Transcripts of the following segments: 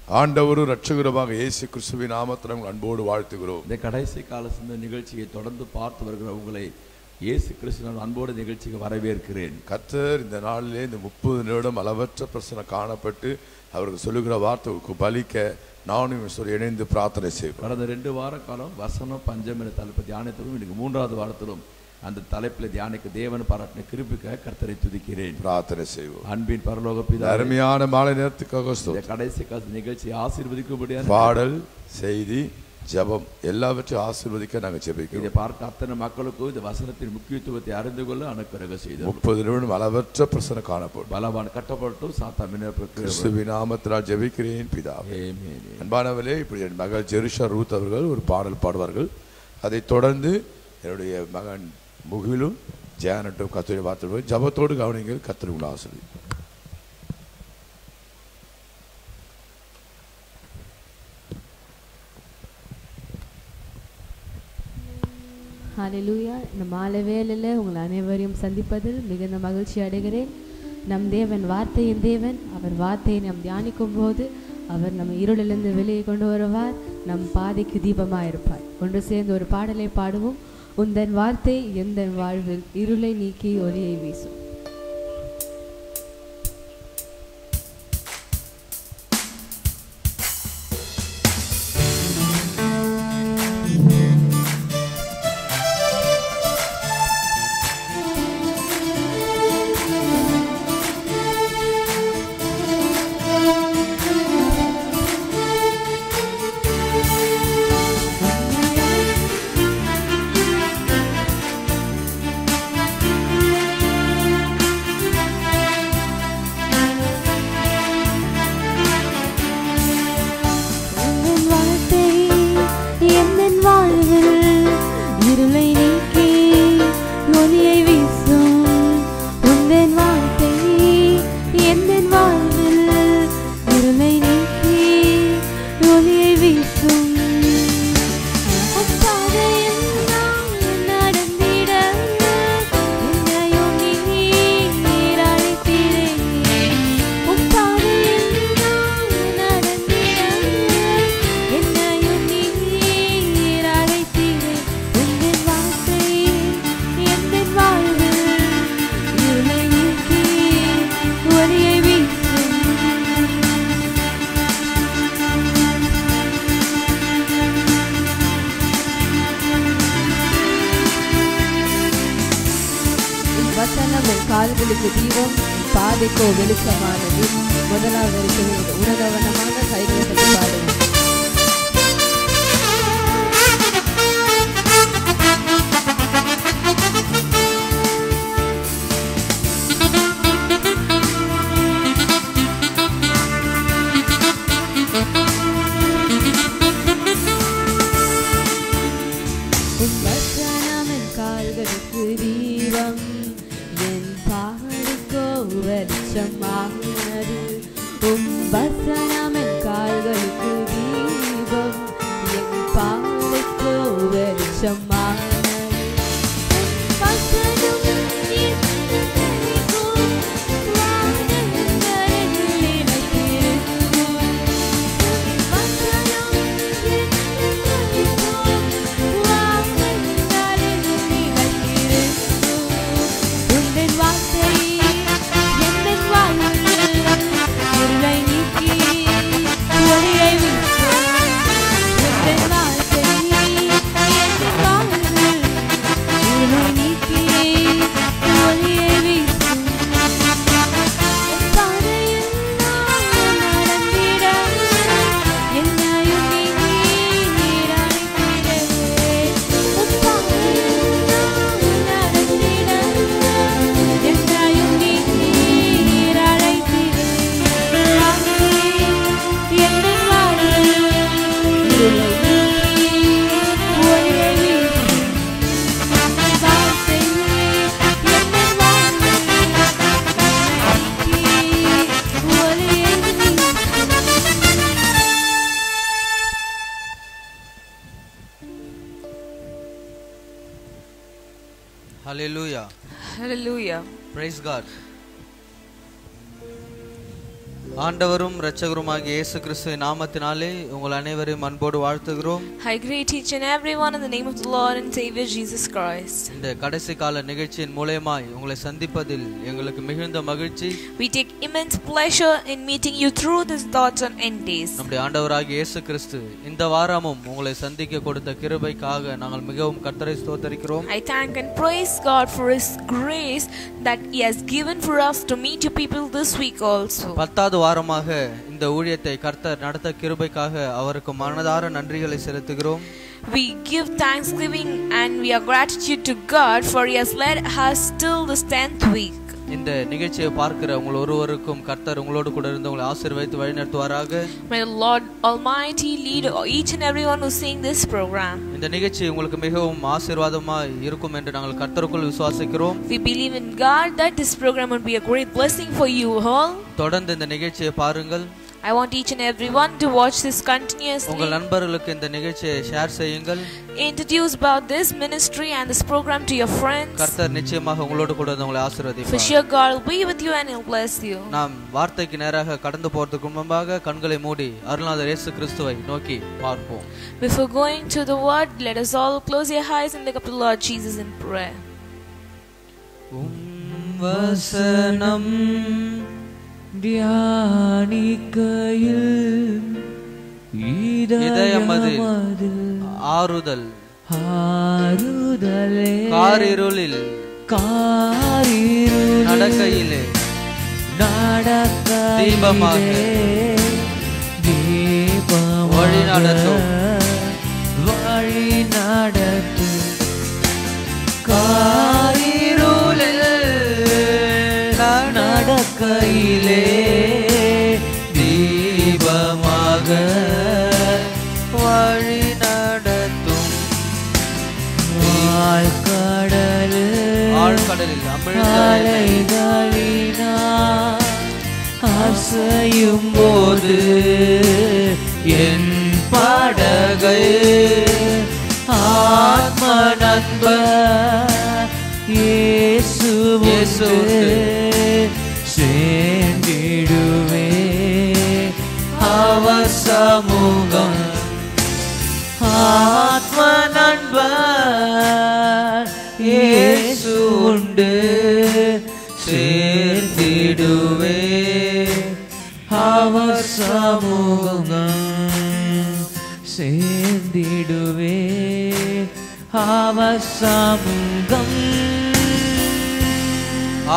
ஆண்டவரும் இரட்சகருமாக இயேசு கிறிஸ்துவின் நாமத்தில் உங்கள் அன்போடு வாழ்த்துகிறோம். இந்த கடைசி கால சிந்த நிகழ்ச்சியை தொடர்ந்து பார்த்து வருகிற உங்களை இயேசு கிறிஸ்துவின் அன்போடு நிகழ்ச்சிக்கு வரவேற்கிறேன். கர்த்தர் இந்த நாளிலே இந்த 30 நிமிடம் அளவற்ற பிரச்சனை காணப்பட்டு அவர்கள் சொல்லுகிற வார்த்தைக்கு பலிக்க நானும் இணைந்து பிரார்த்தனை செய்வோம். கடந்த 2 வார காலம் வசனம் பஞ்சம் என்ற தலைப்பு தியானத்திலும் இன்னைக்கு 3வது வாரத்திலும் அந்த தலைப்பில் தியானிக்க தேவன் பாராட்டின கிருபைக்காக கர்த்தரை துதிக்கிறேன். பிரார்த்தனை செய்வோம். அன்பின் பரலோக பிதாவே, அருமையான மாலை நேரத்துக்காக இந்த கடைசி கால நிகழ்ச்சியை ஆசீர்வதிக்கும்படியாக பாடல், செய்தி, ஜெபம் எல்லாவற்றையும் ஆசீர்வதிக்க நாங்கள் ஜெபிக்கிறோம். இதை பார்க்க அத்தனை மக்களுக்கும் இந்த வசனத்தின் முக்கியத்துவத்தை அறிந்து கொள்ள அனுக்கிரக செய்தோம். 30 நிமிடம் அளவற்ற பிரச்சனை காணப்படும். பலவான் கட்டப்பட்டும் சாத்தாமின் கிறிஸ்துவின் நாமத்தினால் ஜெபிக்கிறேன் பிதாவே. அன்பானவர்களே, இப்படி என் மகள் ஜெருஷா ரூத் அவர்கள் ஒரு பாடல் பாடுவார்கள். அதைத் தொடர்ந்து என்னுடைய மகன் முகிலும் ஜெயனட்டும் கர்த்தருடைய வார்த்தை ஜபத்தோடு கவனிங்கள். கர்த்தர் உங்களை ஆசீர்வதிப்பார். ஹல்லேலூயா. இந்த மாலை வேளையில் உங்களை அனைவரையும் சந்திப்பதில் மிகுந்த மகிழ்ச்சி அடைகிறேன். நம் தேவன் வார்த்தையின் தேவன். அவர் வார்த்தையை நாம் தியானிக்கும் போது அவர் நம்ம இருளிலிருந்து வெளியே கொண்டு வருவார், நம் பாதைக்கு தீபமாக இருப்பார். ஒன்று சேர்ந்து ஒரு பாடலை பாடுவோம். உந்தன் வார்த்தை எந்த வாழ்வில் இருளை நீக்கி ஒளியை வீசும். கால்களுக்கு தீபம், பாதைக்கோ வெளிச்சமானது. முதலாவது இருக்கிறது உணர்வனமான கைகளை தட்டி பாடுவோம். கால்களுக்கு தீபம், என் பாதைக்கோ வெளிச்சமானது. வசனம் என் கால்களுக்கு தீபம், என் பாதைக்கோ வெளிச்சமானது. Hallelujah. Hallelujah. Praise God. ஆண்டவரும் இரட்சகருமாகிய இயேசு கிறிஸ்துவின் நாமத்தினாலே உங்கள் அனைவரையும் அன்போடு வாழ்த்துகிறோம். I greet each and everyone in the name of the Lord and Savior Jesus Christ. இந்த கடைசி கால நிகழ்ச்சியின் மூலமாய் உங்களை சந்திப்பதில் எங்களுக்கு மிகுந்த மகிழ்ச்சி. We take immense pleasure in meeting you through this thoughts on end days. நம்முடைய ஆண்டவராகிய இயேசு கிறிஸ்து இந்த வாரமும் உங்களை சந்திக்க கொடுத்த கிருபைக்காக நாங்கள் மிகவும் கர்த்தரை ஸ்தோத்திரிக்கிறோம். I thank and praise God for His grace that He has given for us to meet you people this week also. 10வது வாரமாக இந்த ஊழியத்தை கர்த்தர் நடத்த கிருபைக்காக அவருக்கு மனதார நன்றிகளை செலுத்துகிறோம். We give thanksgiving and we are gratitude to God for He has led us till this 10th week. இந்த நிகழ்ச்சியை பார்க்கிற உங்கள் ஒருவருக்கும் கர்த்தர் உங்களோடு கூட இருந்து உங்களை ஆசீர்வதித்து வழிநடத்துவாராக. May the Lord Almighty lead each and everyone who seeing this program. இந்த நிகழ்ச்சி உங்களுக்கு மிகவும் ஆசீர்வாதமாய் இருக்கும் என்று நாங்கள் கர்த்தருக்குள் விசுவாசிக்கிறோம். We believe in God that this program would be a great blessing for you all. தொடர்ந்து இந்த நிகழ்ச்சியை பாருங்கள். I want each and everyone to watch this continuously. உங்கள் நண்பர்களுக்கு இந்த நிகழ்ச்சியை ஷேர் செய்யுங்கள். Introduce about this ministry and this program to your friends. கர்த்தர் நிச்சயமாக உங்களோடு கூட உங்களை ஆசீர்வதிப்பார். For sure God will be with you and He'll bless you. நாம் வார்த்தைக்கு நேராக கடந்து போறதுக்கு முன்பாக கண்களை மூடி அருள்நாதர் இயேசு கிறிஸ்துவை நோக்கி பார்ப்போம். Before going to the word, let us all close your eyes and look up to Lord Jesus in prayer. வசனம் தியானிக்கையில் இதயமதில் ஆறுதல் காரிருளில் நடக்கையிலே தீபமாக வழி நடத்தும் காரிருளில் நடக்கையிலே தீபமாக வழி நடத்தும் ஆழ்கடலில் அசையும் போது என் படகை ஆத்ம நண்பர் இயேசு சேர்ந்திடுவே அவர் சமூகம் ஆத்ம நண்பர் இயேசு உண்டு சேர்ந்திடுவே அவர் சமூகம் சேர்ந்திடுவே அவர் சமூகம்.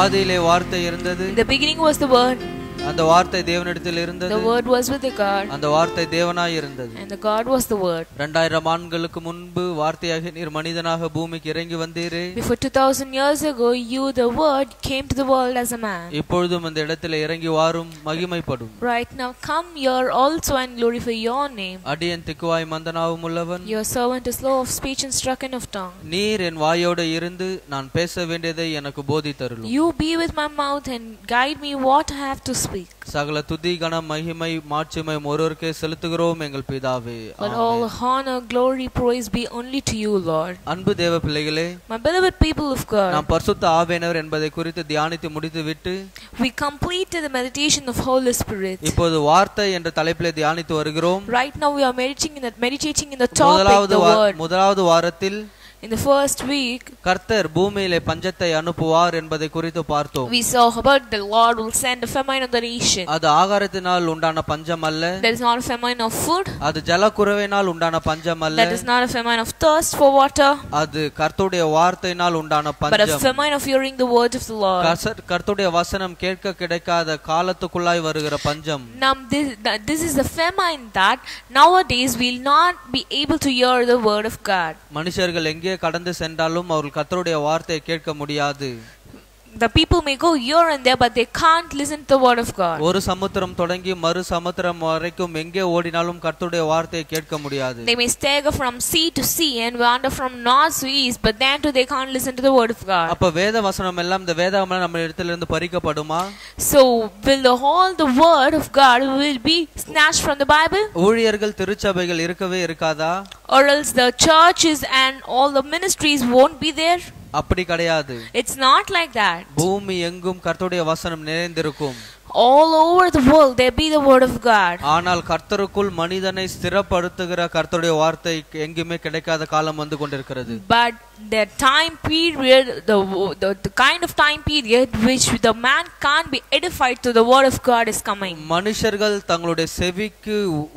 ஆதியிலே வார்த்தை இருந்தது. In the beginning was the word. அந்த வார்த்தை தேவனிடத்தில் இருந்தது. The word was with the God. அந்த வார்த்தை தேவனாய் இருந்தது. And the God was the word. 2000 ஆண்டுகளுக்கு முன்பு வார்த்தையாக நீர் மனிதனாக பூமிக்கு இறங்கி வந்தீரே. Before 2000 years ago you the word came to the world as a man. இப்பொழுதும் இந்த இடத்திலே இறங்கி வாரும் மகிமைப்படும். Right now come here also and glorify your name. அடியேன் திக்குவாய் மந்தனாவும் உள்ளவன். Your servant is slow of speech and stricken of tongue. நீர் என் வாயோடு இருந்து நான் பேச வேண்டியதை எனக்கு போதித்தருளும். You be with my mouth and guide me what I have to speak. சகல துதி கனம் மகிமை மாட்சிமை ஒருவருக்கே செலுத்துகிறோம் எங்கள் பிதாவே. But all honor, glory, praise be only to you, Lord. அன்பு தேவ பிள்ளைகளே, my beloved people of God, நாம் பரிசுத்த ஆவியானவர் என்பதை குறித்து தியானித்து முடித்துவிட்டு we completed the meditation of Holy Spirit. இப்போது வார்த்தை என்ற தலைப்பிலே தியானித்து வருகிறோம். Right now we are meditating in the topic the word. முதலாவது வாரத்தில் In the first week, கர்த்தர் பூமியிலே பஞ்சத்தை அனுப்புவார் என்பதை குறித்து பார்த்தோம். We saw about the Lord will send a famine on the nation. அது ஆகாரத்தினால் உண்டான பஞ்சம் அல்ல. That is not a famine of food. அது ஜலக்குறைவினால் உண்டான பஞ்சம் அல்ல. That is not a famine of thirst for water. அது கர்த்தருடைய வார்த்தையினால் உண்டான பஞ்சம். But a famine of hearing the word of the Lord. கர்த்தருடைய வசனம் கேட்க கிடைக்காத காலத்துக்குள்ளாய் வருகிற பஞ்சம். Now this is the famine that nowadays we will not be able to hear the word of God. மனுஷர்கள் எங்கே கடந்து சென்றாலும் அவர்கள் கர்த்தருடைய வார்த்தையை கேட்க முடியாது. The people may go here and there but they can't listen to the word of God. ஒரு சமுத்திரம் தொடங்கி மறு சமுத்திரம் வரைக்கும் எங்கே ஓடினாலும் கர்த்தருடைய வார்த்தையை கேட்க முடியாது. They may stagger from sea to sea and wander from north to east but then too they can't listen to the word of God. அப்ப வேத வசனம் எல்லாம் இந்த வேதம் நம்ம இடத்திலிருந்து பறிக்கப்படுமா? So will all the word of God will be snatched from the Bible? ஊழியர்கள் திருச்சபைகள் இருக்கவே இருக்காதா? Or else the churches and all the ministries won't be there? அப்படி கிடையாது. It's not like that. பூமி எங்கும் கர்த்தருடைய வசனம் நிறைந்திருக்கும். all over the world there be the word of God. ஆனால் கர்த்தருக்குள் மனிதனை ஸ்திரப்படுத்துகிற கர்த்தருடைய வார்த்தை எங்குமே கிடைக்காத காலம் வந்து கொண்டிருக்கிறது. But the time period, the kind of time period which the man can't be edified to the word of God is coming. மனுஷர்கள் தங்களுடைய செவிக்கு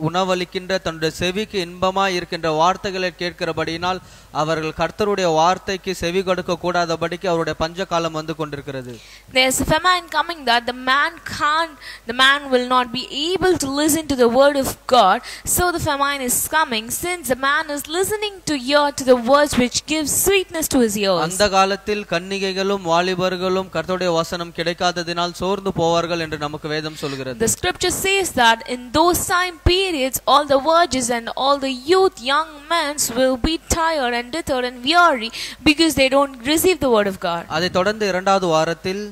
உணவளிக்கின்ற தன்னுடைய செவிக்கு இன்பமாய் இருக்கின்ற வார்த்தைகளை கேட்கிறபடியினால் அவர்கள் கர்த்தருடைய வார்த்தைக்கு செவி கொடுக்க கூடாதபடிக்கு அவருடைய பஞ்ச காலம் வந்து கொண்டிருக்கிறது. There's a famine coming that the man will not be able to listen to the word of God. So the famine is coming since the man is listening to the words which gives sweetness to his ears. அந்த காலத்தில் கன்னிகைகளும் வாலிபர்களும் கர்த்தருடைய வசனம் கிடைக்காததினால் சோர்ந்து போவார்கள் என்று நமக்கு வேதம் சொல்கிறது. The scripture says that in those time periods all the virgins and all the youth, young men will be tired and withered and weary because they don't receive the word of God. அதை தொடர்ந்து இரண்டாவது வாரத்தில்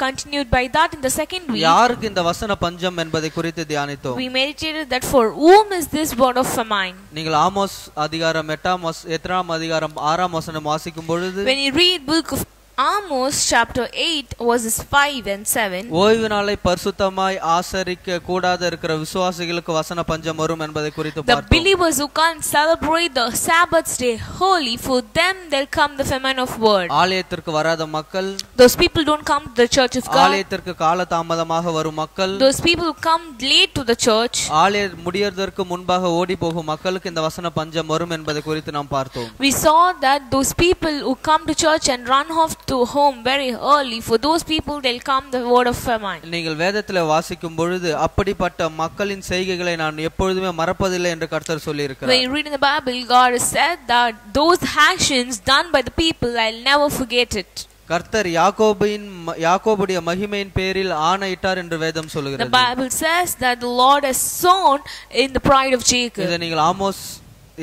continued by that in the second week, யாருக்கு இந்த வசன பஞ்சம் என்பதை குறித்து தியானித்தோம். we meditated that for whom is this word of famine. நீங்கள் ஆமோஸ் அதிகாரம் 8ஆம் அதிகாரம் 6ஆம் வசனம் வாசிக்கும் பொழுது, when you read book of Amos chapter 8 verses 5 and 7, ஓய்வு நாளை பரிசுத்தமாய் ஆசரிக்க கூடாத இருக்கிற விசுவாசிகளுக்கு வசன பஞ்சம் வரும் என்பதை குறித்து பார்த்தோம். The believers who can't celebrate the Sabbath day holy, for them there'll come the famine of word. ஆலயத்திற்கு வராத மக்கள், those people don't come to the church of God. ஆலயத்திற்கு கால தாமதமாக வரும் மக்கள், those people who come late to the church, ஆலய முடியறதற்கு முன்பாக ஓடி போகும் மக்களுக்கு இந்த வசன பஞ்சம் வரும் என்பதை குறித்து நாம் பார்த்தோம். we saw that those people who come to church and run off to home very early, for those people they'll come the word of famine. நீங்கள் வேதத்திலே வாசிக்கும் பொழுது அப்படிப்பட்ட மக்களின் செய்கைகளை நான் எப்பொழுதுமே மறப்பதில்லை என்று கர்த்தர் சொல்லி இருக்கிறார். when you read in the Bible, God has said that those actions done by the people, I'll never forget it. கர்த்தர் யாக்கோபுடைய மகிமையின் பேரில் ஆணையிட்டார் என்று வேதம் சொல்கிறது. the Bible says that the Lord has sown in the pride of Jacob. இதை நீங்கள் Amos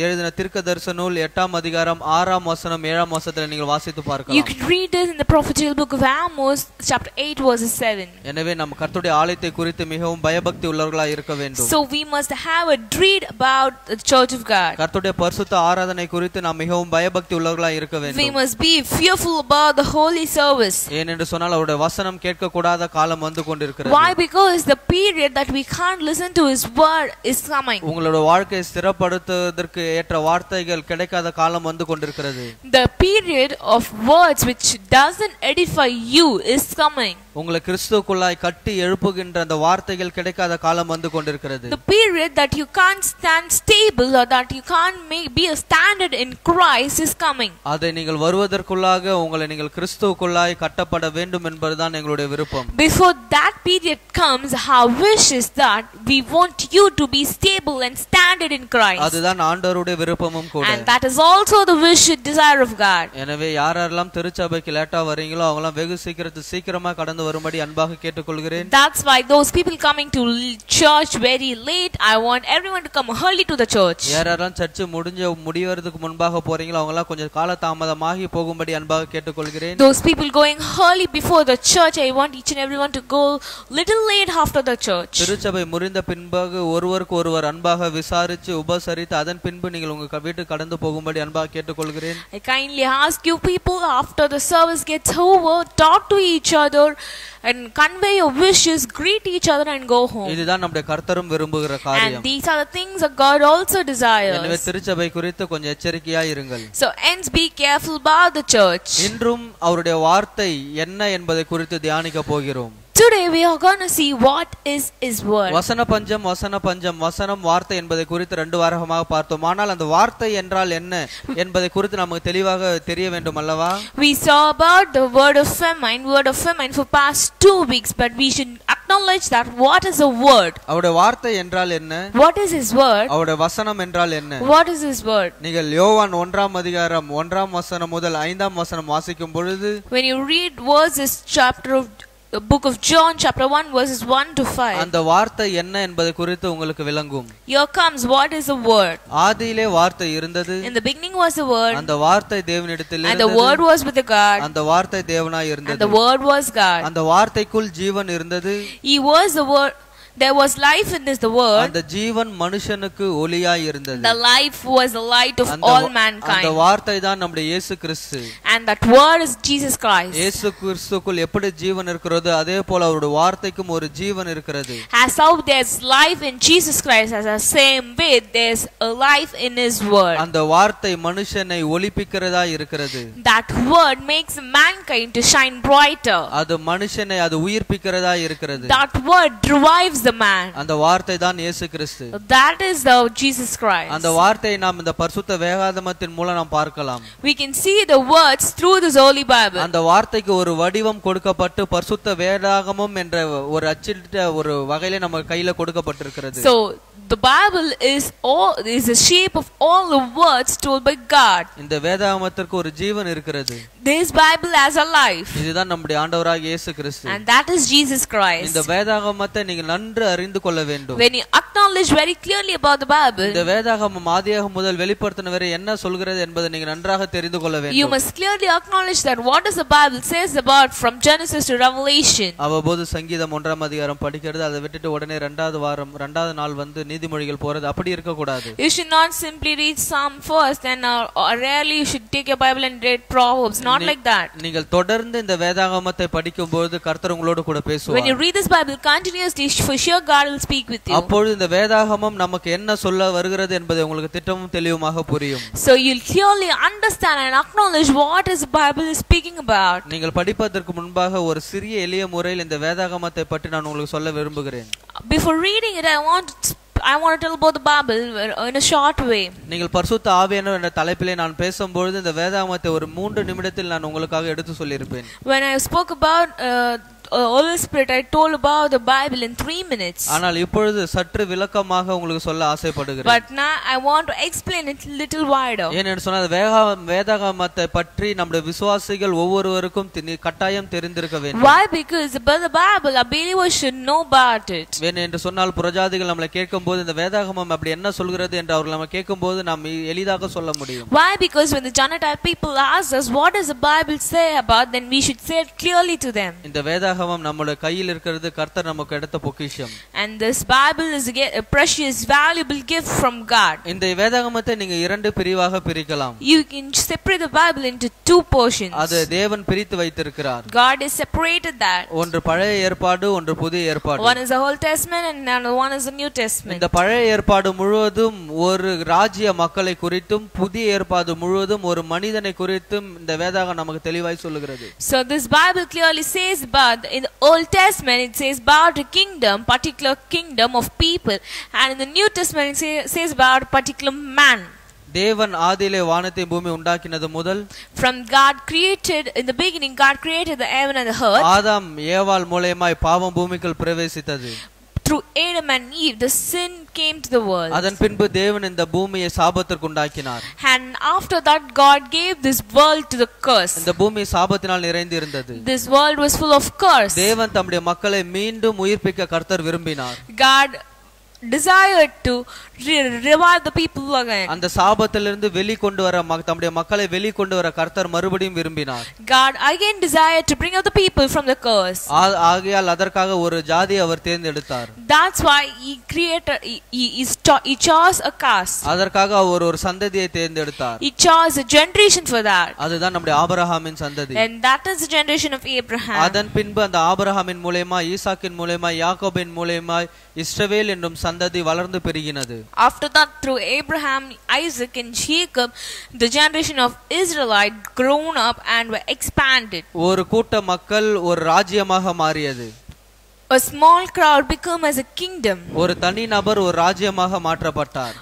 எழுதின தீர்க்கதரிசன நூல் 8ஆம் அதிகாரம் 6ஆம் வசனம் 7ஆம் வசனத்தில் நீங்கள் வாசித்து பார்க்கலாம். you can read this in the prophetical book of Amos chapter 8 verses 7. எனவே நம்ம கர்த்தருடைய ஆலயத்தை குறித்து மிகவும் பயபக்தி உள்ளவர்களாய் இருக்க வேண்டும். so we must have a dread about the church of God. கர்த்தருடைய பரிசுத்த ஆராதனை குறித்து நாம் மிகவும் பயபக்தி உள்ளவர்களாய் இருக்க வேண்டும். we must be fearful about the holy service. ஏனென்று சொன்னால் அவருடைய வசனம் கேட்க கூடாத காலம் வந்து கொண்டிருக்கிறது. why? because the period that we can't listen to his word is coming. உங்களுடைய வாழ்க்கையை ஸ்திரப்படுத்துவதற்கு ஏற்ற வார்த்தைகள் கிடைக்காத காலம் வந்து கொண்டிருக்கிறது. the period of words which doesn't edify you is coming. உங்களை கிறிஸ்துவுக்குள்ளாய் கட்டி எழுப்புகின்ற அந்த வார்த்தைகள் கிடைக்காத காலம் வந்து கொண்டிருக்கிறது. the period that you can't stand stable or that you can't be a standard in Christ is coming. அதை நீங்கள் வருவதற்குள்ளாக உங்களை நீங்கள் கிறிஸ்துவுக்குள்ளாய் கட்டப்பட வேண்டும் என்பதுதான் எங்களுடைய விருப்பம். before that period comes, our wish is that we want you to be stable and standard in Christ. அதுதான் ஆண்டவருடைய விருப்பமும் கூட. and that is also the wish and desire of God. எனவே யாரெல்லாம் திருச்சபைக்கு லேட்டா வரீங்களோ அவங்கலாம் வெகு சீக்கிரமா கடந்து வரும்படி அன்பாக கேட்டுக்கொள்கிறேன். that's why those people coming to church very late, I want everyone to come early to the church. யாரெல்லாம் சர்ச் முடியறதுக்கு முன்பாக போறீங்களோ அவங்கலாம் கொஞ்சம் கால தாமதமாகி போகும்படி அன்பாக கேட்டுக்கொள்கிறேன். those people going early before the church, I want each and everyone to go little late after the church. திருச்சபை முறிந்த பின்பாக ஒருவருக்கு ஒருவர் அன்பாக விசாரித்து உபசரித்து அதன் பின்பு நீங்கள் உங்க வீட்டுக்கு கடந்து போகும்படி அன்பாக கேட்டுக்கொள்கிறேன். I kindly ask you people, after the service gets over, talk to each other and convey your wishes, greet each other and go home. இதுதான் நம்முடைய கர்த்தரும் விரும்புகிற காரியம். and these are the things that God also desires. எனவே திருச்சபை குறித்து கொஞ்சம் எச்சரிக்கையாய் இருங்கள். so hence be careful about the church. இன்றும் அவருடைய வார்த்தை என்ன என்பதை குறித்து தியானிக்க போகிறோம். Today we are going to see what is his word. வசன பஞ்சம் வசனம் வார்த்தை என்பதை குறித்து 2 வாரமாக பார்த்தோம். ஆனால் அந்த வார்த்தை என்றால் என்ன என்பதை குறித்து நமக்கு தெளிவாக தெரிய வேண்டும் அல்லவா? we saw about the word of famine for past 2 weeks, but we should acknowledge that what is a word. அவருடைய வார்த்தை என்றால் என்ன? what is his word? அவருடைய வசனம் என்றால் என்ன? what is his word? நீங்கள் யோவான் 1ஆம் அதிகாரம் 1ஆம் வசனம் முதல் 5ஆம் வசனம் வாசிக்கும் பொழுது, when you read verses chapter of the book of John chapter 1 verses 1 to 5, அந்த வார்த்தை என்ன என்பதை குறித்து உங்களுக்கு விளங்கும். here comes what is a word. ஆதியிலே வார்த்தை இருந்தது, in the beginning was the word, அந்த வார்த்தை தேவனிடத்தில் and the இருந்தது, word was with God, அந்த வார்த்தை தேவனாய் and இருந்தது, the word was God, அந்த வார்த்தைக்குள் ஜீவன் இருந்தது, he was the word, there was life in this the word, அந்த ஜீவன் மனுஷனுக்கு ஒளியாய் இருந்தது, the life was the light of all mankind, அந்த வார்த்தை தான் நம்முடைய இயேசு கிறிஸ்து, and that word is Jesus Christ. இயேசு கிறிஸ்துக்குள் எப்படி ஜீவன் இருக்கிறதோ அதே போல அவருடைய வார்த்தைக்கும் ஒரு ஜீவன் இருக்கிறது. As how there's life in Jesus Christ, as the same way there's a life in his word. அந்த வார்த்தை மனுஷனை ஒளிப்பிக்கிறதா இருக்கிறது. That word makes mankind to shine brighter. அது மனுஷனை அது உயிர்ப்பிக்கிறதா இருக்கிறது. That word revives the man. அந்த வார்த்தை தான் இயேசு கிறிஸ்து. That is the Jesus Christ. அந்த வார்த்தையை நாம் இந்த பரிசுத்த வேதாகமத்தின் மூலம் நாம் பார்க்கலாம். We can see the words through this holy Bible. அந்த வார்த்தைக்கு ஒரு வடிவம் கொடுக்கப்பட்டு பரிசுத்த வேதாகமம் என்ற ஒரு அச்சிட்ட ஒரு வகையில நம்ம கையில கொடுக்கப்பட்டிருக்கிறது. So the Bible is a shape of all the words told by God. இந்த வேதாகமத்திற்கு ஒரு ஜீவன் இருக்கிறது. This Bible has a life. இதுதான் நம்முடைய ஆண்டவராகிய இயேசு கிறிஸ்து. And that is Jesus Christ. இந்த வேதாகமத்தை நீங்கள் நன்கு அறிந்து கொள்ள வேண்டும். When you acknowledge very clearly about the Bible, இந்த வேதாகமம் ஆதியாகமம் முதல் வெளிப்படுத்தின வரை என்ன சொல்கிறது என்பதை நீங்கள் நன்றாக தெரிந்து கொள்ள வேண்டும். you must clearly acknowledge that what does the Bible says about from Genesis to Revelation. அவ்வப்போது சங்கீதம் 1ஆம் அதிகாரம் படிக்கிறது, அதை விட்டுட்டு உடனே இரண்டாவது நாள் வந்து நீதிமொழிகள் போறது அப்படி இருக்க கூடாது. You should not simply read Psalm first and rarely you should take your Bible and read Proverbs, not like that. நீங்கள் தொடர்ந்து இந்த வேதாகமத்தை படிக்கும்போது கர்த்தர் உங்களோடு கூட பேசுவார். When you read this Bible continuously, for sure God will speak with you. அப்பொழுது இந்த வேதாகமம் நமக்கு என்ன சொல்ல வருகிறது என்பது உங்களுக்கு திட்டமும் தெளிவுமாக புரியும். So you'll clearly understand and acknowledge what is the Bible is speaking about. நீங்கள் படிப்பதற்கு முன்பாக ஒரு சிறிய எளிய முறையில் இந்த வேதாகமத்தை பற்றி நான் உங்களுக்கு சொல்ல விரும்புகிறேன். Before reading it, I want to tell about the Bible in a short way. நீங்கள் பரிசுத்த ஆவியானவர் என்ற தலைப்பிலே நான் பேசும்போது இந்த வேதாகமத்தை ஒரு 3 நிமிடத்தில் நான் உங்களுக்காக எடுத்து சொல்லியிருப்பேன். When I spoke about Holy Spirit, I told about the Bible in 3 minutes. ஆனால் இப்பொழுது சற்று விளக்கமாக உங்களுக்கு சொல்ல ஆசைப்படுகிறேன். But now I want to explain it little wider. ஏனென்று சொன்னால் வேதாகமத்தை பற்றி நம்முடைய விசுவாசிகள் ஒவ்வொருவருக்கும் கட்டாயம் தெரிந்திருக்க வேண்டும். Why? Because about the Bible, a believer should know about it. ஏனென்று சொன்னால் புறஜாதிகள் நம்மளை கேட்கும்போது இந்த வேதாகமம் அப்படி என்ன சொல்கிறது என்று அவர்கள் நம்ம கேட்கும்போது நாம் எளிதாக சொல்ல முடியும். Why? Because when the Gentile people ask us what does the Bible say about, then we should say it clearly to them. இந்த வேதாகமம் நம்முடைய கையில் இருக்கிறது கர்த்தர் நமக்கு எடுத்த பொக்கிஷம். And this Bible is a precious valuable gift from God. இந்த வேதாகமத்தை நீங்க 2 பிரிவாக பிரிக்கலாம். You can separate the Bible into 2 portions. அது தேவன் பிரித்து வைத்திருக்கிறார். God has separated that. ஒன்று பழைய ஏற்பாடு, ஒன்று புதிய ஏற்பாடு. One is the Old Testament and another one is the New Testament. இந்த பழைய ஏற்பாடு முழுவதும் ஒரு ராஜ்ய மக்களை குறித்தும் புதிய ஏற்பாடு முழுவதும் ஒரு மனிதனை குறித்தும் இந்த வேதாகமம் நமக்கு தெளிவாய் சொல்லுகிறது. So this Bible clearly says about in the Old Testament it says about a kingdom, particular kingdom of people, and in the New Testament it says about a particular man. தேவன் ஆதியிலே வானத்தை பூமி உண்டாக்கினது முதல் From God created, in the beginning God created the heaven and the earth. ஆதாம் ஏவாள் மூலமாய் பாவம் பூமிக்குள் பிரவேசித்தது. Through Adam and Eve the sin came to the world. அதன் பின்பு தேவன் இந்த பூமியை சாபத்திற்கு உண்டாக்கினார். And after that God gave this world to the curse. இந்த பூமி சாபத்தினால் நிறைந்து இருந்தது. This world was full of curse. தேவன் தம்முடைய மக்களை மீண்டும் உயிர்ப்பிக்க கர்த்தர் விரும்பினார். God desired to revive the people again. அந்த சாபத்திலிருந்து வெளிக்கொண்டு வர தம்முடைய மக்களை வெளிக்கொண்டு வர கர்த்தர் மறுபடியும் விரும்பினார். God again desired to bring out the people from the curse. ஆகையால் அதற்காக ஒரு ஜாதியை அவர் தேர்ந்தெடுத்தார். That's why he created he chose a caste. அதற்காக அவர் ஒரு சந்ததியை தேர்ந்தெடுத்தார். He chose a generation for that. அதுதான் நம்முடைய ஆபிரகாமின் சந்ததி. And that is the generation of Abraham. அதன் பின்பு அந்த ஆபிரகாமின் மூலமா ஈசாக்கின் மூலமா யாக்கோபின் மூலமா இஸ்ரவேல் என்னும் சந்ததி வளர்ந்து பெருகினது. After that, through Abraham, Isaac and Jacob, the generation of Israelite grown up and were expanded. ஒரு கூட்ட மக்கள் ஒரு ராஜ்யமாக மாறியது. A small crowd became as a kingdom. ஒரு தனி நபர் ஒரு ராஜ்யமாக மாற்றப்பட்டார்.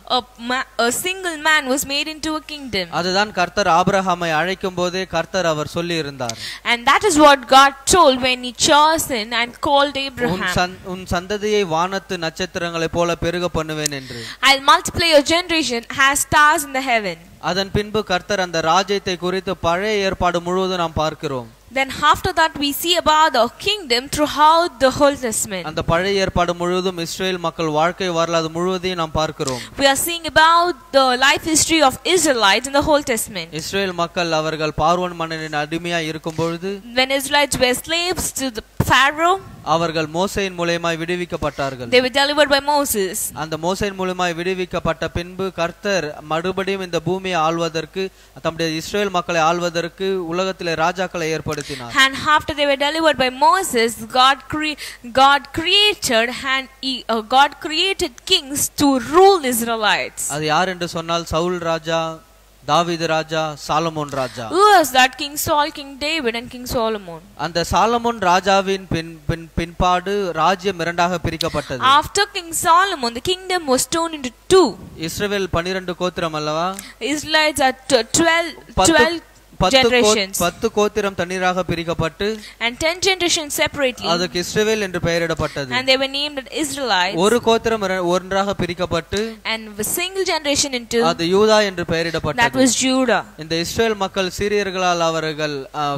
A single man was made into a kingdom. அதுதான் கர்த்தர் ஆபிரகாமை அழைக்கும் போதே கர்த்தர் அவர் சொல்லி இருந்தார். And that is what God told when he chose him and called Abraham. உன் சந்ததியை வானத்து நட்சத்திரங்களைப் போல பெருக பண்ணுவேன் என்று. I'll multiply your generation as stars in the heaven. அதன் பின்பு கர்த்தர் அந்த ராஜ்யத்தை குறித்து பழைய ஏற்பாடு முழுவதும் நாம் பார்க்கிறோம். Then after that we see about the kingdom throughout the Old Testament. அந்த பழைய ஏற்பாடு முழுவதும் இஸ்ரேல் மக்கள் வாழ்க்கை வரலாறு முழுவதையும் நாம் பார்க்கிறோம். We are seeing about the life history of Israelites in the Old Testament. Israel மக்கள் அவர்கள் பார்வோன் மன்னனின் அடிமையாய் இருக்கும் பொழுது when Israelites were slaves to the Pharaoh, அவர்கள் மோசேயின் மூலமாய் விடுவிக்கப்பட்டார்கள். They were delivered by Moses. அந்த மோசேயின் மூலமாய் விடுவிக்கப்பட்ட பின்பு கர்த்தர் மறுபடியும் இந்த பூமியை ஆள்வதற்கு தம்முடைய இஸ்ரவேல் மக்களை ஆள்வதற்கு உலகத்திலே ராஜாக்களை ஏற்படுத்தினார். And after they were delivered by Moses, God created kings to rule Israelites. அது யார் என்று சொன்னால் சவுல் ராஜா, தாவீது ராஜா, சாலமோன் ராஜா. Who was that? King Saul, King David and King Solomon. அந்த சாலமோன் ராஜாவின் பின்பாடு ராஜ்யம் இரண்டாக பிரிக்கப்பட்டது. After King Solomon, the kingdom was torn into two. இஸ்ரவேல் 12 கோத்திரம் அல்லவா? Israelites are 12 generations. 10 கோத்திரம் தனியாக பிரிக்கப்பட்டு and 10 generations separately. அதுக்கு இஸ்ரவேல் என்று பெயரிடப்பட்டது. And they were named as Israelites. ஒரு கோத்திரம் ஒன்றாக பிரிக்கப்பட்டு and a single generation into அது யூதா என்று பெயரிடப்பட்டது. that was Judah. இந்த இஸ்ரவேல் மக்கள் சீரியர்களால் அவர்கள்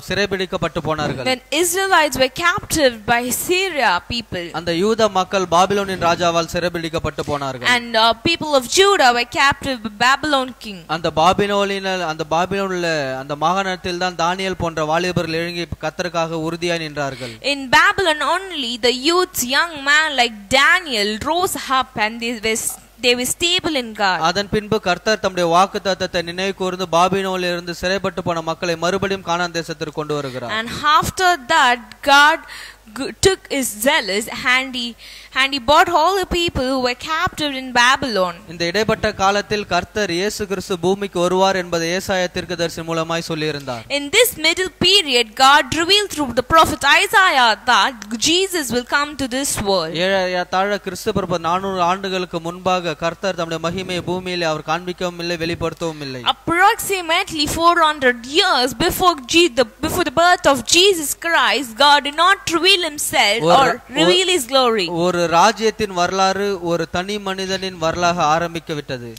சிறைபிடிக்கப்பட்டு போனார்கள். When Israelites were captive by Syria people. அந்த யூதா மக்கள் பாபிலோனின் ராஜாவால் சிறைபிடிக்கப்பட்டு போனார்கள். and people of Judah were captive by Babylon king. அந்த பாபிலோனில் அந்த மாகாணத்தில் தான் தானியேல் போன்ற வாலிபர்கள் எழும்பி கர்த்தருக்காக உறுதியாய் நின்றார்கள். In Babylon only the youths, young man like Daniel rose up and they were stable in God. அதன் பின்பு கர்த்தர் தம்முடைய வாக்குத்தத்தத்தை நினைவு கூர்ந்து பாபிலோனில் இருந்து சிறைப்பட்டு போன மக்களை மறுபடியும் கானான் தேசத்திற்கு கொண்டு வருகிறார். And after that God took his zealous and he brought all the people who were captive in Babylon. இந்த இடைப்பட்ட காலத்தில் கர்த்தர் இயேசு கிறிஸ்து பூமிக்கு வருவார் என்பதை ஏசாயா தீர்க்கதரிசி மூலமாய் சொல்லியிருந்தார். In this middle period God revealed through the prophet Isaiah that Jesus will come to this world. ஏறத்தாழ கிறிஸ்து பிறப்பு 400 ஆண்டுகளுக்கு முன்பாக கர்த்தர் தம்முடைய மகிமையை பூமியிலே அவர் காண்பிக்கவும் இல்லை, வெளிப்படுத்தவும் இல்லை. Approximately 400 years before the birth of Jesus Christ, God did not reveal himself or reveal his glory. ஒரு ராஜ்யத்தின் வரலாறு ஒரு தனி மனிதனின் வரலாறு ஆரம்பிக்க விட்டது.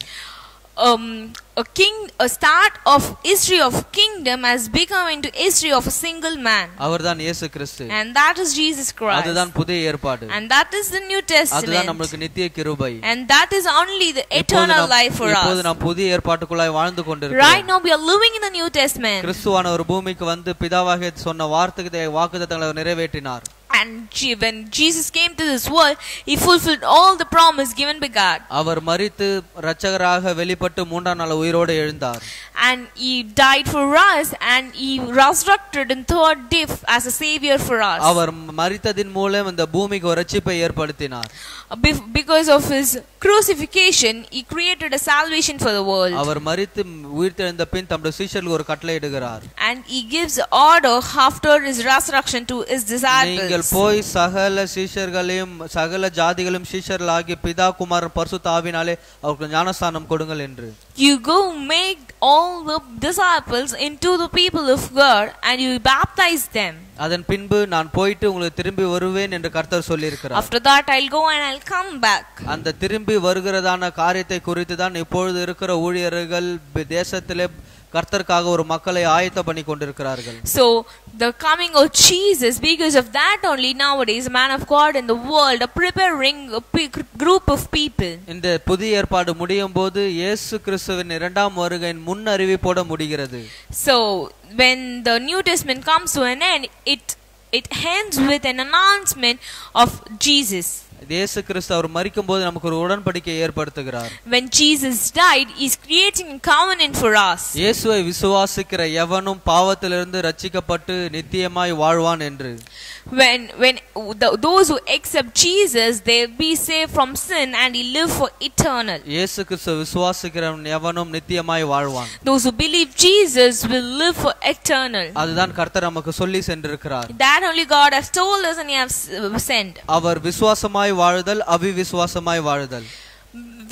A start of history of kingdom has become into history of a single man. அவர்தான் இயேசு கிறிஸ்து. And that is Jesus Christ. அதுதான் புதிய ஏற்பாடு. And that is the New Testament. அதுதான் நமக்கு நித்திய கிருபை. And that is only the eternal life for us. இப்போது நாம் புதிய ஏற்பாட்டுக்குள்ளாய் வாழ்ந்து கொண்டிருக்கிறோம். Right now we are living in the New Testament. கிறிஸ்துவான ஒரு பூமிக்கு வந்து பிதாவாகிய சொன்ன வாக்குத்தத்தங்களை நிறைவேற்றினார். And when Jesus came to this world, he fulfilled all the promise given by God. அவர் மரித்து இரட்சகராக வெளிப்பட்டு மூன்றாம் நாள் உயிரோடு எழுந்தார். And he died for us and he resurrected in third day as a savior for us. அவர் மரித்ததின் மூலம் இந்த பூமிக்கு ஒரு ரட்சிப்பை ஏற்படுத்தினார். Because of his crucifixion he created a salvation for the world. அவர் மரித்து உயிர்த்தெழுந்த பின் தம்முடைய சீஷர்களுக்கு ஒரு கட்டளை இடுகிறார். And he gives order after his resurrection to his disciples. நீங்கள் போய் சகல சீஷர்களையும் சகல ஜாதிகளையும் சீஷர்களாகி பிதா குமாரன் பரிசுத்த ஆவியினாலே அவர்களுக்கு ஞானஸ்நானம் கொடுங்கள் என்று. You go make all the disciples into the people of God and you baptize them. அதன் பின்பு நான் போயிட்டு உங்களுக்கு திரும்பி வருவேன் என்று கர்த்தர் சொல்லியிருக்கிறார். After that I'll go and I'll come back. அந்த திரும்பி வருகிறதான காரியத்தை குறித்து தான் இப்பொழுது இருக்கிற ஊழியர்கள் தேசத்திலே கர்த்தருக்காக ஒரு மக்களை ஆயத்த பண்ணி கொண்டிருக்கிறார்கள். So the coming of Jesus, because of that only nowadays man of God in the world are preparing a group of people. இந்த புதிய ஏற்பாடு முடியும் போது இயேசு கிறிஸ்துவின் இரண்டாம் வருகையின் முன் அறிவிப்போட முடிகிறது. So when the New Testament comes to an end, it ends with an announcement of Jesus. இயேசு கிறிஸ்து அவர் மரிக்கும்போது நமக்கு ஒரு உடன்படிக்கையை ஏற்படுத்துகிறார். When Jesus died, he is creating a covenant for us. இயேசுவை விசுவாசிக்கிற எவனும் பாவத்திலிருந்து ரட்சிக்கப்பட்டு நித்தியமாய் வாழ்வான் என்று. When those who accept Jesus, they will be saved from sin and he live for eternal. இயேசு கிறிஸ்துவை விசுவாசிக்கிறவன் எவனும் நித்தியமாய் வாழ்வான். Those who believe Jesus will live for eternal. அதுதான் கர்த்தர் நமக்கு சொல்லி சென்றிருக்கிறார். That only God has told us and he has sent. அவர் விசுவாசமாய் வாழுதல் அவிவிசுவாசமாய் வாழுதல்.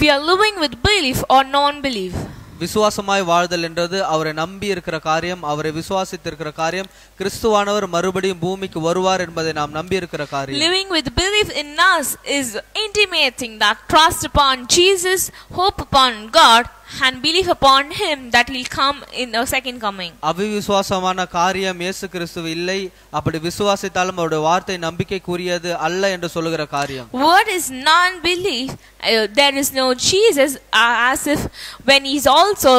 We are living with belief or non-belief. விசுவாசமாய் வாழ்தல் என்றது அவரை நம்பி இருக்கிற காரியம், அவரை விசுவாசித்திருக்கிற காரியம், கிறிஸ்துவானவர் மறுபடியும் பூமிக்கு வருவார் என்பதை நாம் நம்பி இருக்கிற காரியம். Living with belief in us is intimating that trust upon Jesus, hope upon God and believe upon him that he'll come in a second coming. அவிசுவாசமான காரியம் இயேசு கிறிஸ்து இல்லை. அப்படி விசுவாசித்தாலும் அவருடைய வார்த்தை நம்பிக்கைக்குரியது அல்ல என்று சொல்லுகிற காரியம். What is non-belief? There is no Jesus, as if when he's also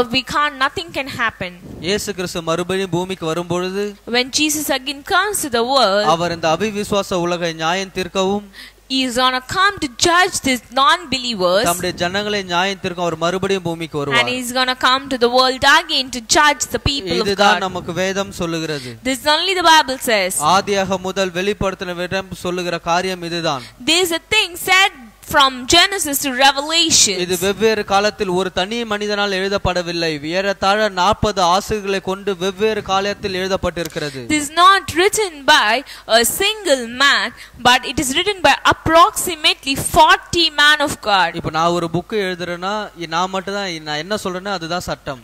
nothing can happen. இயேசு கிறிஸ்து மறுபடியும் பூமிக்கு வரும்பொழுது, when Jesus again comes to the world, அவர் இந்த அவிசுவாச உலகை நியாயம் தீர்க்கவும், he is going to come to judge these non-believers, தம்முடைய ஜனங்களை நியாயம் தீர்க்க அவர் மறுபடியும் பூமிக்கு வருவார். and he is going to come to the world again to judge the people of God. இதுதான் நமக்கு வேதம் சொல்லுகிறது. This is only the Bible says. ஆதியாகமம் முதல் வெளிப்படுத்தின வேதம் சொல்லுகிற காரியம் இதுதான். This is a thing said from Genesis to Revelation. இது வெவ்வேறு காலத்தில் ஒரு தனி மனிதனால் எழுதப்படவில்லை. ஏறத்தாழ 40 ஆசிரியர்களை கொண்டு வெவ்வேறு காலத்தில் எழுதப்பட்டிருக்கிறது. This is not written by a single man, but it is written by approximately 40 men of God. இப்போ நான் ஒரு புக் எழுதுறேன்னா நான் மட்டும் தான் நான் என்ன சொல்றேன்னா அதுதான் சட்டம்.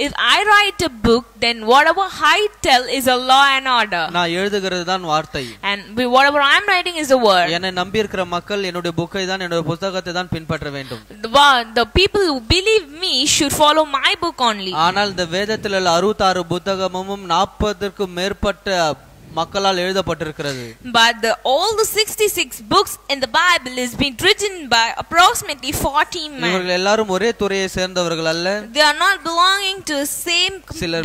If I write a book, then whatever I tell is a law and order. நான் எழுதுகிறது தான் வார்த்தை. And whatever I am writing is a word. என்னை நம்பி இருக்கிற மக்கள் என்னுடைய புக்கை தான் என்னுடைய புத்தகத்தை தான் பின்பற்ற வேண்டும். The people who believe me should follow my book only. ஆனால் இந்த வேதத்தில் உள்ள 66 புத்தகமும் 40க்கும் மேற்பட்ட மக்களால் எழுதப்பட்டிருக்கிறது. But all the 66 books in the Bible is being written by approximately 40 men. இவர்கள் எல்லாரும் ஒரே துறையை சேர்ந்தவர்கள் அல்ல. They are not belonging to the same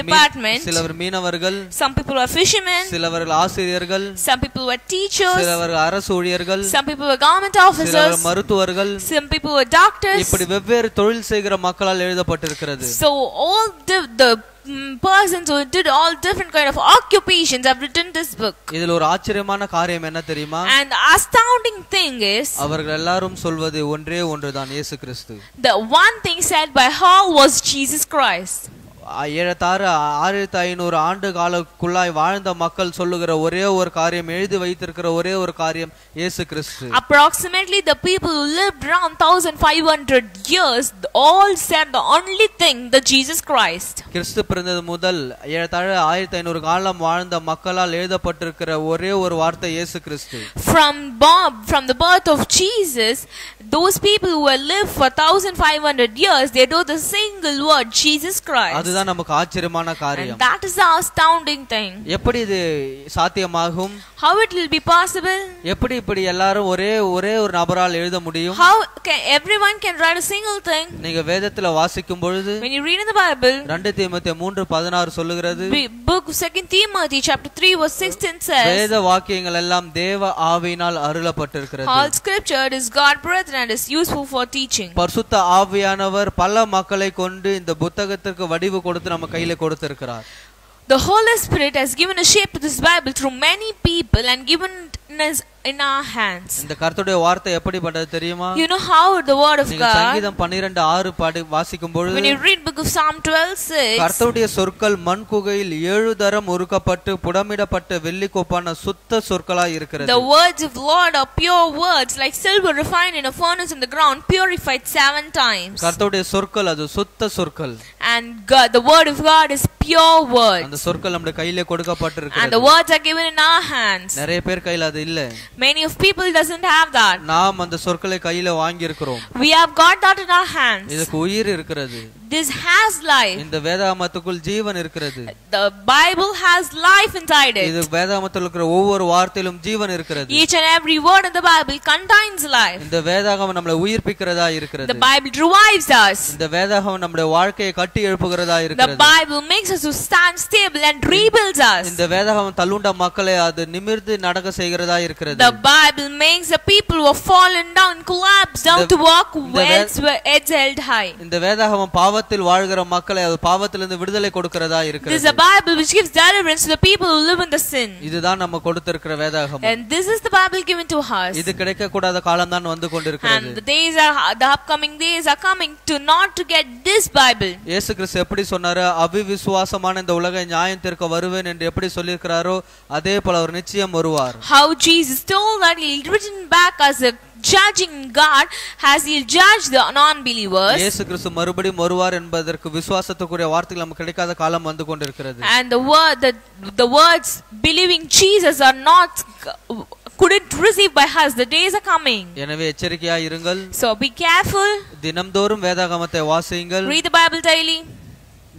department. சிலர் மீனவர்கள், some people are fishermen, சிலர் ஆசிரியர்கள், some people were teachers, சிலர் அரசு ஊழியர்கள், some people were government officers, சிலர் மருத்துவர்கள், some people were doctors. இப்படி வெவ்வேறு தொழில் செய்கிற மக்களால் எழுதப்பட்டிருக்கிறது. So all the persons who did all different kind of occupations have written this book. இதில் ஒரு ஆச்சரியமான காரியம் என்ன தெரியுமா? And the astounding thing is, அவர்கள் எல்லாரும் சொல்வது ஒன்றே ஒன்றுதான், இயேசு கிறிஸ்து. the one thing said by all was Jesus Christ. 6500 ஆண்டு காலக்குள்ளாய் வாழ்ந்த மக்கள் சொல்லுகிற ஒரே ஒரு காரியம், எழுதி வைத்திருக்கிற ஒரே ஒரு காரியம் இயேசு கிறிஸ்து. Approximately the people who lived around 1500 years all said the only thing, the Jesus Christ. கிறிஸ்து பிறந்தது முதல் 1500 காலம் வாழ்ந்த மக்களால் எழுதப்பட்டிருக்கிற ஒரே ஒரு வார்த்தை இயேசு கிறிஸ்து. From the birth of Jesus, those people who have lived for 1500 years, they know the single word Jesus Christ. அதுதான் நமக்கு ஆச்சரியமான காரியம். And that is the astounding thing. எப்படி இது சாத்தியமாகும்? How it will be possible? எப்படி இப்படி எல்லாரும் ஒரே ஒரு நபரால் எழுத முடியும்? How everyone can write a single thing? நீங்க வேதத்துல வாசிக்கும் பொழுது, when you read in the Bible, 2 தீமோத்தேயு 3:16 சொல்லுகிறது, book 2 Timothy chapter 3 verse 16 says, வேத வாக்கியங்கள் எல்லாம் தேவ ஆவியினால் அருளப்பட்டிருக்கிறது. all scripture is God breathed and is useful for teaching. பரிசுத்த ஆவியானவர் பல மக்களை கொண்டு இந்த புத்தகத்திற்கு வடிவு கொடுத்து நம்ம கையில கொடுத்திருக்கிறார். The Holy Spirit has given a shape to this Bible through many people and given us in our hands. இந்த கர்த்தருடைய வார்த்தை எப்படிப்பட்டது தெரியுமா? You know how the word of நீங்க God, சங்கீதம் 12:6 பாடி வாசிக்கும் பொழுது, when you read book of Psalm 12:6, கர்த்தருடைய சொற்கள் மண் குகையில் 7 தரம் உருக்கப்பட்டு புடமிடப்பட்ட வெள்ளி கோப்பான சுத்த சொற்களாய் இருக்கிறது. the words of Lord are pure words like silver refined in a furnace in the ground, purified 7 times. கர்த்தருடைய சொற்கள் அது சுத்த சொற்கள். And God, the word of God is pure words. அந்த சொற்கள் நம்ம கையில கொடுக்கப்பட்டிருக்கிறது. And the words are given in our hands. நிறைய பேர் கையில அது இல்ல. Many of people doesn't have that. நாம் அந்த சொற்களை கையில வாங்கி இருக்கிறோம். We have got that in our hands. இதுக்கு உயிர் இருக்கிறது. This has life. இந்த வேதாகமத்துக்குள் ஜீவன் இருக்கிறது. The Bible has life inside it. இது வேதாகமத்தில் இருக்கிற ஒவ்வொரு வார்த்தையிலும் ஜீவன் இருக்கிறது. Each and every word in the Bible contains life. இந்த வேதாகமம் நம்மை உயிர்ப்பிக்கிறதா இருக்கிறது. The Bible revives us. இந்த வேதாகமம் நம்முடைய வாழ்க்கையை கட்டி எழுப்புகிறதா The இருக்கிறது. Bible makes us to stand stable and rebuilds us. இந்த வேதாகமம் தள்ளுண்ட மக்களை அது நிமிர்ந்து நடக்க செய்கிறதா இருக்கிறது. The Bible makes the people who have fallen down collapse down to walk heads held high. இந்த வேதாகமம் பாவத்தில் வாழ்கிற மக்களை அது பாவத்திலிருந்து விடுதலை கொடுக்கிறதா இருக்கிறது. This is a Bible which gives deliverance to the people who live in the sin. இதுதான் நம்ம கொடுத்திருக்கிற வேதாகமம். And this is the Bible given to us. இது கிடைக்க கூடாத காலம் தான் வந்து கொண்டிருக்கிறது. And the upcoming days are coming to not to get this Bible. இயேசு கிறிஸ்து எப்படி சொன்னாரு, அவிசுவாசமான இந்த உலகை நியாயம் தீர்க்க வருவேன் என்று எப்படி சொல்லியிருக்கிறாரோ அதே போல அவர் நிச்சயம் வருவார். How Jesus told that he'll return back as a judging God, as he'll judge the non-believers. இயேசு கிறிஸ்து மறுபடியும் வருவார் என்பதற்கு விசுவாசத்துக்குரிய வார்த்தைகள் நமக்கு கிடைக்காத காலம் வந்து கொண்டிருக்கிறது. And the words believing Jesus are not couldn't receive by us. The days are coming. எனவே எச்சரிக்கையாய் இருங்கள். So be careful. தினம்தோறும் வேதாகமத்தை வாசியுங்கள். Read the Bible daily.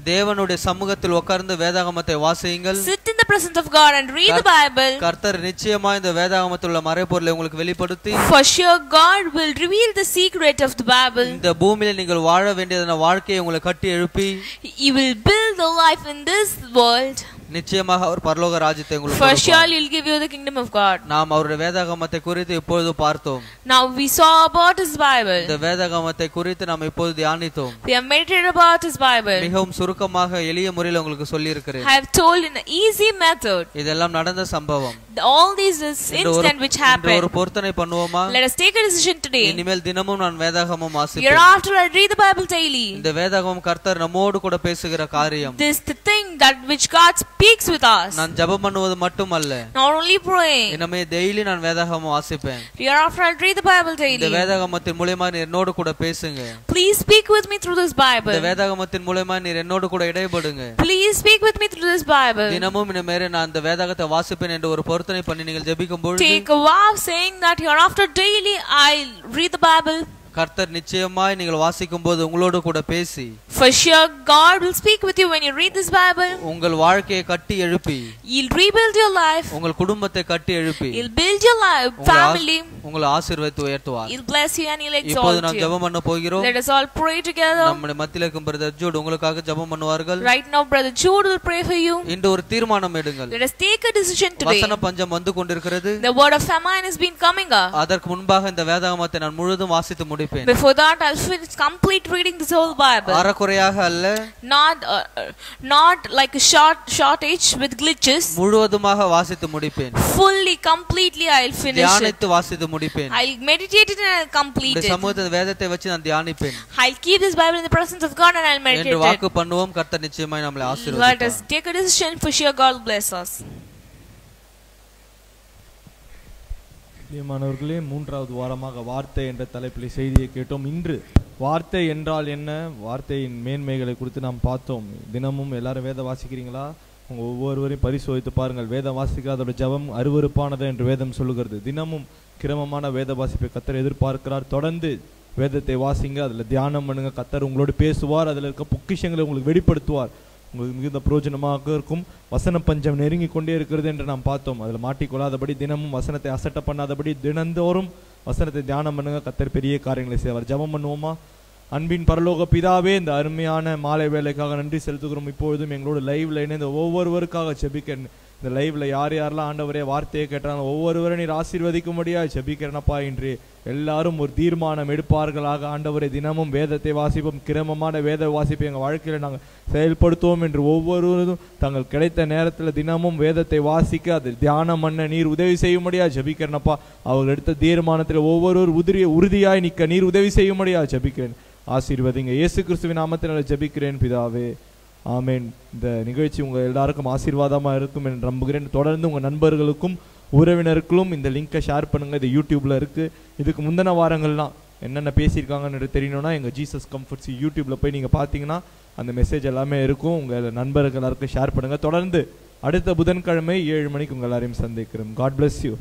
தேவனுடைய சமூகத்தில் உட்கார்ந்து வேதாகமத்தை வாசியுங்கள். Sit in the presence of God and read the Bible. கர்த்தர் நிச்சயமாக இந்த வேதாகமத்தில் உள்ள மறைபொருளை உங்களுக்கு வெளிப்படுத்தி, For sure God will reveal the secret of the Bible. இந்த பூமியில நீங்கள் வாழ வேண்டியதான வாழ்க்கையை உங்களை கட்டி எழுப்பி, He will build the life in this world. நிச்சயமாக அவர் பரலோக ராஜ்யத்தை உங்களுக்கு For கொடுப்பார். sure He will give you the kingdom of God. நாம் அவருடைய வேதாகமத்தை குறித்து இப்பொழுது பார்த்தோம். Now we saw about His Bible. இந்த வேதாகமத்தை குறித்து நாம் இப்பொழுது தியானித்தோம். We have meditated about His Bible. மிகவும் சுருக்கமாக எளிய முறையில் உங்களுக்கு சொல்லி இருக்கிறேன். I have told in an easy method. இதெல்லாம் நடந்த சம்பவம். All these incidents which happened. ஒரு பொருத்தனை பண்ணுவோமா? Let us take a decision today. இனிமேல் தினமும் நான் வேதாகமம் வாசிப்பேன். Hereafter I read the Bible daily. இந்த வேதாகமம் கர்த்தர் நம்மோடு கூட பேசுகிற காரியம். This the thing that which God speaks with us. நான் ஜெபம் பண்ணுவது மட்டுமல்ல, Not only praying. இனிமே டெய்லி நான் வேதாகமம் வாசிப்பேன். Hereafter I read the Bible daily. இந்த வேதாகமத்தின் மூலமா நீர் என்னோடு கூட பேசுங்க. Please speak with me through this Bible. இந்த வேதாகமத்தின் மூலமா நீர் என்னோடு கூட இடைபடுங்க. Please speak with me through this Bible. தினமும் இனிமேல் நான் இந்த வேதாகத்தை வாசிப்பேன் என்று ஒரு பொருத்தனை பண்ணி நீங்கள் ஜெபிக்கும் பொழுது, Take a vow saying that hereafter daily I read the Bible. கர்த்தர் நிச்சயமாய் நீங்கள் வாசிக்கும் போது உங்களோடு கூட பேசி, For sure God will speak with you when you read this Bible. உங்கள் வாழ்க்கையை கட்டி எழுப்பி, He'll rebuild your life. உங்கள் குடும்பத்தை கட்டி எழுப்பி, He'll build your life, family. உங்களை ஆசீர்வதித்து உயர்த்துவார். He'll bless you and He'll இப்போது exalt நாம் you. ஜெபம் பண்ண போகிறோம். Let us all pray together. நம்முடைய மத்தியில இருக்கும் பிரதர் ஜூட் உங்களுக்காக ஜெபம் பண்ணுவார்கள். Right now Brother Jude will pray for you. இன்று ஒரு தீர்மானம் எடுங்கள். Let us take a decision today. வசன பஞ்சம் வந்து கொண்டிருக்கிறது. The word of famine has been coming up. அதற்கு முன்பாக இந்த வேதாகமத்தை நான் முழுதும் வாசித்து முடிப்பேன். Before that I'll finish complete reading this whole Bible. அறகுறையாக அல்ல, not like a shortage with glitches. முழுவதுமாக வாசித்து முடிப்பேன். Fully, completely I'll finish it. தியானித்து வாசித்து முடிப்பேன். I'll meditate it and I'll complete இந்த it. சமூகத்தின் வேதத்தை வச்சு நான் தியானிப்பேன். I'll keep this Bible in the presence of God and I'll meditate என்று it. வாக்கு பண்ணுவோம். கர்த்தர் நிச்சயமாய் நம்மை Let ஆசீர்வதிப்பார். us take a decision. For sure God will bless us. பிரியமானவர்களே, மூன்றாவது வாரமாக வார்த்தை என்ற தலைப்பில் செய்தியை கேட்டோம். இன்று வார்த்தை என்றால் என்ன, வார்த்தையின் மேன்மைகளை குறித்து நாம் பார்த்தோம். தினமும் எல்லாரும் வேதம் வாசிக்கிறீங்களா? உங்கள் ஒவ்வொருவரையும் பரிசோதித்து பாருங்கள். வேதம் வாசிக்காதோட ஜெபம் அருவருப்பானது என்று வேதம் சொல்லுகிறது. தினமும் கிரமமான வேத வாசிப்பை கர்த்தர் எதிர்பார்க்கிறார். தொடர்ந்து வேதத்தை வாசிங்க, அதில் தியானம் பண்ணுங்க. கர்த்தர் உங்களோடு பேசுவார், அதில் இருக்க பொக்கிஷங்களை உங்களுக்கு வெளிப்படுத்துவார். உங்களுக்கு மிகுந்த பிரயோஜனமாக இருக்கும். வசன பஞ்சம் நெருங்கி கொண்டே இருக்கிறது என்று நாம் பார்த்தோம். அதில் மாட்டிக்கொள்ளாதபடி, தினமும் வசனத்தை அசட்ட பண்ணாதபடி தினந்தோறும் வசனத்தை தியானம் பண்ணுங்க. கர்த்தர் பெரிய காரியங்களை செய்வார். ஜெபம் பண்ணுவோமா? அன்பின் பரலோக பிதாவே, இந்த அருமையான மாலை வேலைக்காக நன்றி செலுத்துகிறோம். இப்பொழுதும் எங்களோட லைவ்ல இணைந்த ஒவ்வொருவருக்காக ஜெபிக்க, இந்த லைவ்ல யார் யாரெல்லாம் ஆண்டவரே வார்த்தையை கேட்டாங்க ஒவ்வொருவரை நீர் ஆசீர்வதிக்கும்படியா ஜெபிக்கிறனப்பா. இன்று எல்லாரும் ஒரு தீர்மானம் எடுப்பார்களாக. ஆண்டவரே, தினமும் வேதத்தை வாசிப்போம், கிரமமான வேத வாசிப்பை எங்கள் வாழ்க்கையில் நாங்கள் செயல்படுத்துவோம் என்று ஒவ்வொருவரும் தங்கள் கிடைத்த நேரத்தில் தினமும் வேதத்தை வாசிக்க, அது தியானம் பண்ண நீர் உதவி செய்யும்படியா ஜெபிக்கிறனப்பா. அவர்கள் எடுத்த தீர்மானத்தில் ஒவ்வொருவர் உறுதியாய் நிற்க நீர் உதவி செய்யும்படியா ஜெபிக்கிறேன். ஆசீர்வதிங்க. இயேசு கிறிஸ்துவின் நாமத்தினால ஜெபிக்கிறேன் பிதாவே, ஆமேன். இந்த நிகழ்ச்சி உங்கள் எல்லாருக்கும் ஆசீர்வாதமாக இருக்கும் என்று நம்புகிறேன். தொடர்ந்து உங்கள் நண்பர்களுக்கும் உறவினருக்கும் இந்த லிங்கை ஷேர் பண்ணுங்கள். இது யூடியூப்பில் இருக்குது. இதுக்கு முந்தின வாரங்கள்லாம் என்னென்ன பேசியிருக்காங்கன்னு தெரியணும்னா எங்கள் ஜீசஸ் கம்ஃபர்ட்ஸ் யூடியூப்பில் போய் நீங்கள் பார்த்தீங்கன்னா அந்த மெசேஜ் எல்லாமே இருக்கும். உங்கள் நண்பர்கள் எல்லாருக்கும் ஷேர் பண்ணுங்கள். தொடர்ந்து அடுத்த புதன்கிழமை 7 மணிக்கு உங்கள் எல்லாரையும் சந்திக்கிறோம். God bless you.